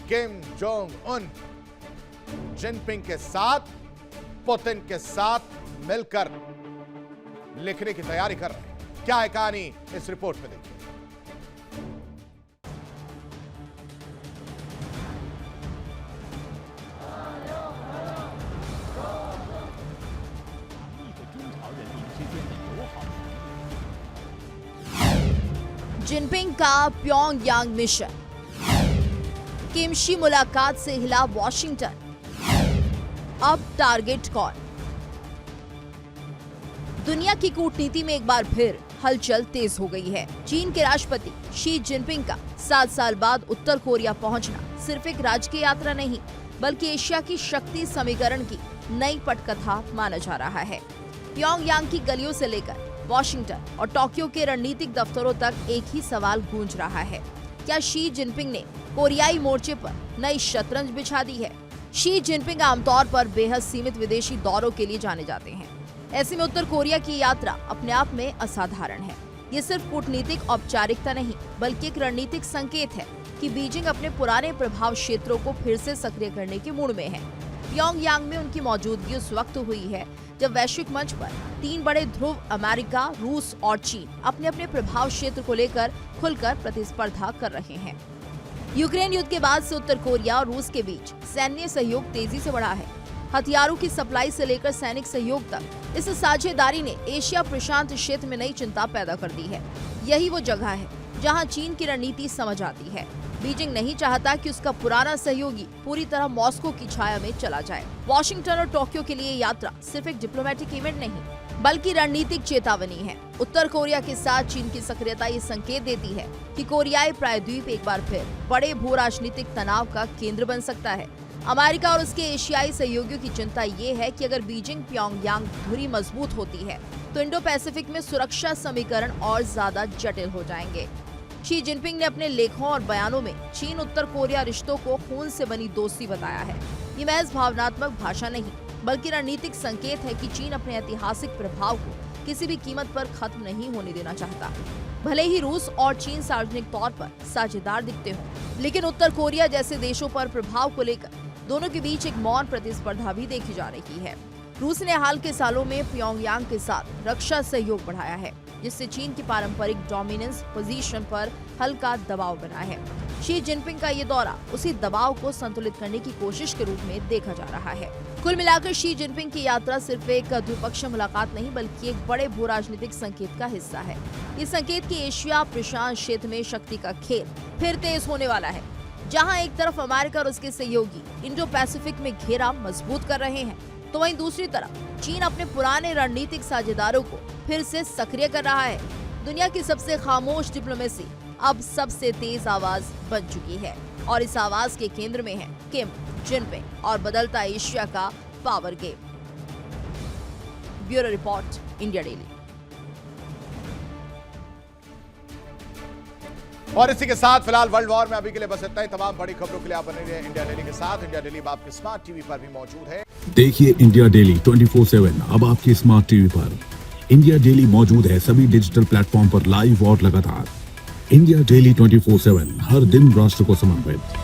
किम जोंग उन जिनपिंग के साथ, पुतिन के साथ मिलकर लिखने की तैयारी कर रहे हैं? क्या है कहानी, इस रिपोर्ट में देखिए। जिनपिंग का प्योंगयांग मिशन, किमशी मुलाकात से हिला वॉशिंगटन, अब टारगेट कौन? दुनिया की कूटनीति में एक बार फिर हलचल तेज हो गई है। चीन के राष्ट्रपति शी जिनपिंग का 7 साल बाद उत्तर कोरिया पहुंचना सिर्फ एक राजकीय यात्रा नहीं, बल्कि एशिया की शक्ति समीकरण की नई पटकथा माना जा रहा है। प्योंगयांग की गलियों से लेकर वॉशिंगटन और टोक्यो के रणनीतिक दफ्तरों तक एक ही सवाल गूंज रहा है, क्या शी जिनपिंग ने कोरियाई मोर्चे पर नई शतरंज बिछा दी है? शी जिनपिंग आमतौर पर बेहद सीमित विदेशी दौरों के लिए जाने जाते हैं। ऐसे में उत्तर कोरिया की यात्रा अपने आप में असाधारण है। ये सिर्फ कूटनीतिक औपचारिकता नहीं, बल्कि एक रणनीतिक संकेत है कि बीजिंग अपने पुराने प्रभाव क्षेत्रों को फिर से सक्रिय करने के मूड में है। प्योंगयांग में उनकी मौजूदगी उस वक्त हुई है जब वैश्विक मंच पर तीन बड़े ध्रुव अमेरिका, रूस और चीन अपने अपने प्रभाव क्षेत्र को लेकर खुलकर प्रतिस्पर्धा कर रहे हैं। यूक्रेन युद्ध के बाद से उत्तर कोरिया और रूस के बीच सैन्य सहयोग तेजी से बढ़ा है। हथियारों की सप्लाई से लेकर सैनिक सहयोग तक इस साझेदारी ने एशिया प्रशांत क्षेत्र में नई चिंता पैदा कर दी है। यही वो जगह है जहां चीन की रणनीति समझ आती है। बीजिंग नहीं चाहता कि उसका पुराना सहयोगी पूरी तरह मॉस्को की छाया में चला जाए। वॉशिंगटन और टोक्यो के लिए यात्रा सिर्फ एक डिप्लोमेटिक इवेंट नहीं, बल्कि रणनीतिक चेतावनी है। उत्तर कोरिया के साथ चीन की सक्रियता ये संकेत देती है कि कोरियाई प्रायद्वीप एक बार फिर बड़े भू राजनीतिक तनाव का केंद्र बन सकता है। अमेरिका और उसके एशियाई सहयोगियों की चिंता ये है कि अगर बीजिंग प्योंगयांग धुरी मजबूत होती है तो इंडो पैसिफिक में सुरक्षा समीकरण और ज्यादा जटिल हो जाएंगे। शी जिनपिंग ने अपने लेखों और बयानों में चीन उत्तर कोरिया रिश्तों को खून से बनी दोस्ती बताया है। ये महज भावनात्मक भाषा नहीं, बल्कि रणनीतिक संकेत है कि चीन अपने ऐतिहासिक प्रभाव को किसी भी कीमत पर खत्म नहीं होने देना चाहता। भले ही रूस और चीन सार्वजनिक तौर पर साझेदार दिखते हों, लेकिन उत्तर कोरिया जैसे देशों पर प्रभाव को लेकर दोनों के बीच एक मौन प्रतिस्पर्धा भी देखी जा रही है। रूस ने हाल के सालों में प्योंगयांग के साथ रक्षा सहयोग बढ़ाया है, जिससे चीन की पारंपरिक डोमिनेंस पोजीशन पर हल्का दबाव बना है। शी जिनपिंग का ये दौरा उसी दबाव को संतुलित करने की कोशिश के रूप में देखा जा रहा है। कुल मिलाकर शी जिनपिंग की यात्रा सिर्फ एक द्विपक्षीय मुलाकात नहीं, बल्कि एक बड़े भू राजनीतिक संकेत का हिस्सा है। इस संकेत की एशिया प्रशांत क्षेत्र में शक्ति का खेल फिर तेज होने वाला है, जहां एक तरफ अमेरिका और उसके सहयोगी इंडो पैसिफिक में घेरा मजबूत कर रहे हैं, तो वहीं दूसरी तरफ चीन अपने पुराने रणनीतिक साझेदारों को फिर से सक्रिय कर रहा है। दुनिया की सबसे खामोश डिप्लोमेसी अब सबसे तेज आवाज बन चुकी है, और इस आवाज के केंद्र में है किम, जिनपिंग और बदलता एशिया का power game. Bureau report, India daily. और इसी के साथ फिलहाल वर्ल्ड वॉर में अभी के लिए बस इतना ही। तमाम बड़ी खबरों के लिए आप बने रहिए इंडिया डेली के साथ। इंडिया डेली आपके स्मार्ट टीवी पर भी मौजूद है। देखिए इंडिया डेली 24/7 अब आपकी स्मार्ट टीवी पर। इंडिया डेली मौजूद है सभी डिजिटल प्लेटफॉर्म पर लाइव और लगातार। इंडिया डेली 24/7 हर दिन राष्ट्र को समर्पित।